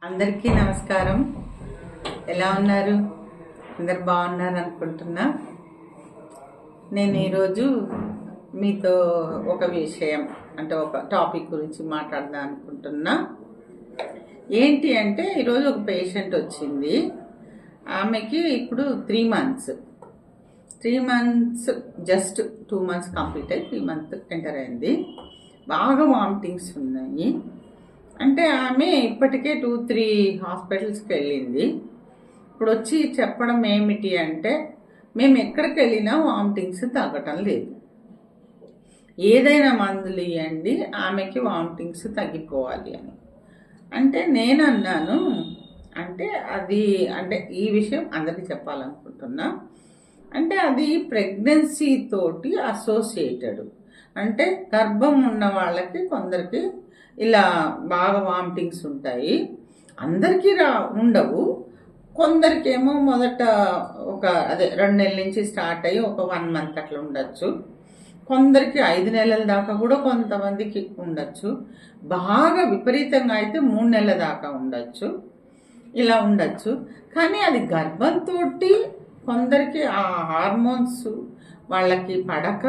అందరికీ నమస్కారం. ఎలా ఉన్నారు? అందరు బాగున్నారు అనుకుంటున్నా. నేను ఈరోజు మీతో ఒక విషయం అంటే ఒక టాపిక్ గురించి మాట్లాడదాం అనుకుంటున్నా. ఏంటి అంటే ఈరోజు ఒక పేషెంట్ వచ్చింది. ఆమెకి ఇప్పుడు 3 months జస్ట్ 2 months కంప్లీట్ అయ్యి 3 months ఎంటర్ అయింది. బాగా వామిటింగ్స్ ఉన్నాయి. అంటే ఆమె ఇప్పటికే 2-3 హాస్పిటల్స్కి వెళ్ళింది. ఇప్పుడు వచ్చి చెప్పడం ఏమిటి అంటే, మేము ఎక్కడికి వెళ్ళినా వామిటింగ్స్ తగ్గటం లేదు, ఏదైనా మందులు ఇవ్వండి, ఆమెకి వామిటింగ్స్ తగ్గిపోవాలి అని. అంటే నేను అన్నాను, అంటే అది అంటే ఈ విషయం అందరికీ చెప్పాలనుకుంటున్నా. అంటే అది ప్రెగ్నెన్సీ తోటి అసోసియేటెడ్. అంటే గర్భం ఉన్న వాళ్ళకి కొందరికి ఇలా బాగా వామిటింగ్స్ ఉంటాయి. అందరికీ ఉండవు. కొందరికేమో మొదట ఒక 2 నెలల నుంచి స్టార్ట్ అయ్యి ఒక 1 month అట్లా ఉండొచ్చు. కొందరికి 5 నెలల దాకా కూడా కొంతమందికి ఉండొచ్చు. బాగా విపరీతంగా అయితే 3 నెలల దాకా ఉండొచ్చు. ఇలా ఉండొచ్చు. కానీ అది గర్భంతో కొందరికి ఆ హార్మోన్స్ వాళ్ళకి పడక,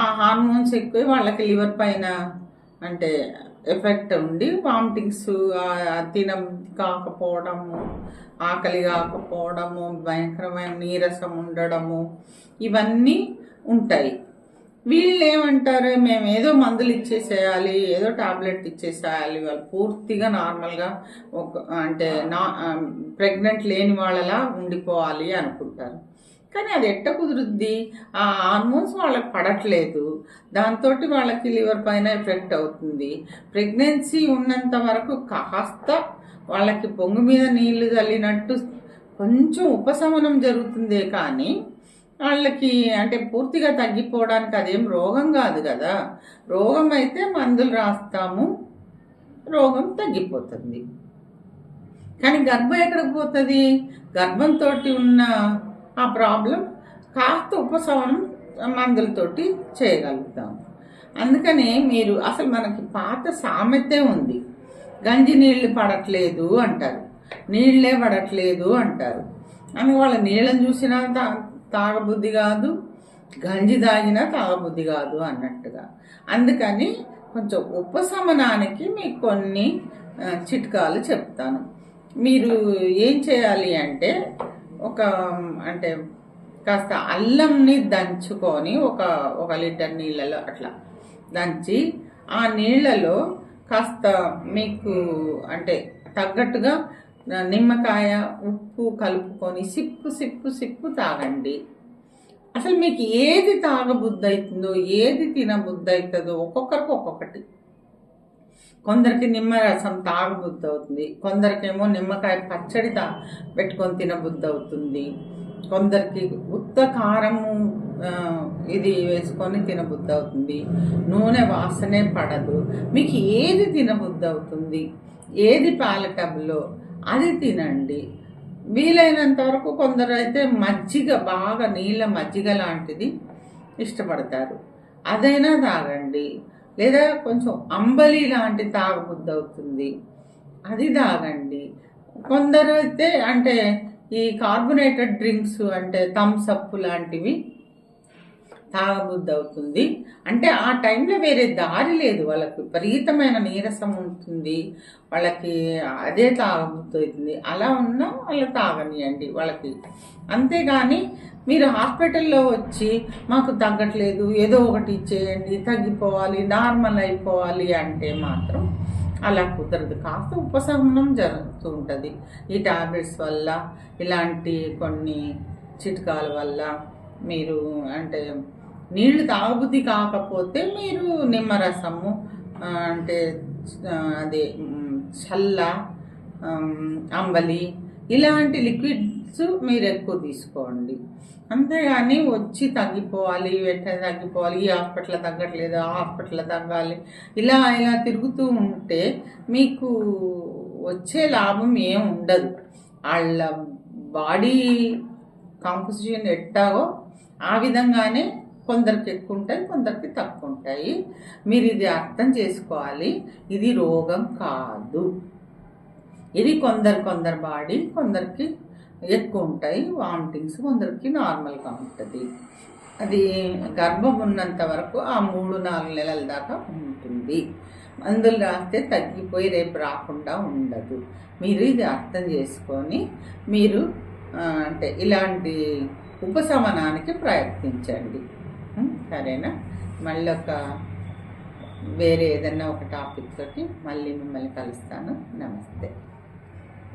ఆ హార్మోన్స్ ఎక్కువ వాళ్ళకి లివర్ పైన అంటే ఎఫెక్ట్ ఉండి వామిటింగ్స్, కాకపోవడము, ఆకలి కాకపోవడము, భయంకరమైన నీరసం ఉండడము, ఇవన్నీ ఉంటాయి. వీళ్ళు ఏమంటారు, మేము ఏదో మందులు ఇచ్చేసేయాలి, ఏదో టాబ్లెట్ ఇచ్చేసేయాలి, వాళ్ళు పూర్తిగా నార్మల్గా అంటే ప్రెగ్నెంట్ లేని వాళ్ళలా ఉండిపోవాలి అనుకుంటారు. కానీ అది ఎట్ట కుదురుద్ది? ఆ హార్మోన్స్ వాళ్ళకి పడట్లేదు, దాంతో వాళ్ళకి లివర్ పైన ఎఫెక్ట్ అవుతుంది. ప్రెగ్నెన్సీ ఉన్నంత వరకు కాస్త వాళ్ళకి పొంగు మీద నీళ్లు చల్లినట్టు కొంచెం ఉపశమనం జరుగుతుందే కానీ వాళ్ళకి అంటే పూర్తిగా తగ్గిపోవడానికి అదేం రోగం కాదు కదా. రోగం అయితే మందులు రాస్తాము, రోగం తగ్గిపోతుంది. కానీ గర్భం ఎక్కడికి పోతుంది? గర్భంతో ఉన్న ఆ ప్రాబ్లం కాస్త ఉపశమనం మందులతోటి చేయగలుగుతాం. అందుకనే మీరు అసలు మనకి పాత సామెతే ఉంది, గంజి నీళ్లు పడట్లేదు అంటారు, నీళ్లే పడట్లేదు అంటారు. అని వాళ్ళ నీళ్ళని చూసినా తాగబుద్ధి కాదు, గంజి తాగినా తాగబుద్ధి కాదు అన్నట్టుగా. అందుకని కొంచెం ఉపశమనానికి మీకు కొన్ని చిట్కాలు చెప్తాను. మీరు ఏం చేయాలి అంటే, అంటే కాస్త అల్లంని దంచుకొని ఒక లీటర్ నీళ్ళలో అట్లా దంచి, ఆ నీళ్ళలో కాస్త మీకు అంటే తగ్గట్టుగా నిమ్మకాయ, ఉప్పు కలుపుకొని సిప్పు తాగండి. అసలు మీకు ఏది తాగబుద్ధి అవుతుందో, ఏది తినబుద్ధి అవుతుందో ఒక్కొక్కరికి ఒక్కొక్కటి. కొందరికి నిమ్మరసం తాగబుద్ధి అవుతుంది, కొందరికేమో నిమ్మకాయ పచ్చడి పెట్టుకొని తినబుద్ధి అవుతుంది, కొందరికి ఉత్త కారము ఇది వేసుకొని తినబుద్ధి అవుతుంది, నూనె వాసనే పడదు. మీకు ఏది తినబుద్ధి అవుతుంది, ఏది పాలటబులో అది తినండి. వీలైనంత వరకు కొందరు అయితే మజ్జిగ, బాగా నీళ్ళ మజ్జిగ లాంటిది ఇష్టపడతారు, అదైనా తాగండి. లేదా కొంచెం అంబలి లాంటి తాగబుద్ధి అవుతుంది, అది తాగండి. కొందరు అయితే అంటే ఈ కార్బొనేటెడ్ డ్రింక్స్ అంటే థమ్స్ అప్ లాంటివి తాగబుద్ధి అవుతుంది. అంటే ఆ టైంలో వేరే దారి లేదు, వాళ్ళకి విపరీతమైన నీరసం ఉంటుంది, వాళ్ళకి అదే తాగబుద్ధి అవుతుంది. అలా ఉన్నా వాళ్ళు తాగనియండి వాళ్ళకి. అంతేగాని మీరు హాస్పిటల్లో వచ్చి మాకు తగ్గట్లేదు, ఏదో ఒకటి ఇచ్చేయండి, తగ్గిపోవాలి, నార్మల్ అయిపోవాలి అంటే మాత్రం అలా కుదరదు. కాస్త ఉపశమనం జరుగుతూ ఉంటుంది ఈ టాబ్లెట్స్ వల్ల, ఇలాంటి కొన్ని చిట్కాల వల్ల. మీరు అంటే నీళ్లు తాగబుద్ధి కాకపోతే మీరు నిమ్మరసము అంటే అదే చల్ల, అంబలి ఇలాంటి లిక్విడ్స్ మీరు ఎక్కువ తీసుకోండి. అంతేగాని వచ్చి తగ్గిపోవాలి, వెంటనే తగ్గిపోవాలి, ఈ హాస్పిటల్ తగ్గట్లేదు, ఆ హాస్పిటల్ తగ్గాలి, ఇలా తిరుగుతూ ఉంటే మీకు వచ్చే లాభం ఏం ఉండదు. వాళ్ళ బాడీ కాంపోజిషన్ ఎట్టాగో ఆ విధంగానే కొందరికి ఎక్కువ ఉంటాయి, కొందరికి తక్కువ ఉంటాయి. మీరు ఇది అర్థం చేసుకోవాలి, ఇది రోగం కాదు. ఇది కొందరు బాడీ కొందరికి ఎక్కువ ఉంటాయి వామిటింగ్స్, కొందరికి నార్మల్గా ఉంటుంది. అది గర్భం ఉన్నంత వరకు ఆ 3-4 నెలల దాకా ఉంటుంది. మందులు రాస్తే తగ్గిపోయి రేపు రాకుండా ఉండదు. మీరు ఇది అర్థం చేసుకొని మీరు అంటే ఇలాంటి ఉపశమనానికి ప్రయత్నించండి. సరేనా? మళ్ళీ వేరే ఏదన్నా ఒక టాపిక్ తోటి మళ్ళీ మిమ్మల్ని కలుస్తాను. నమస్తే.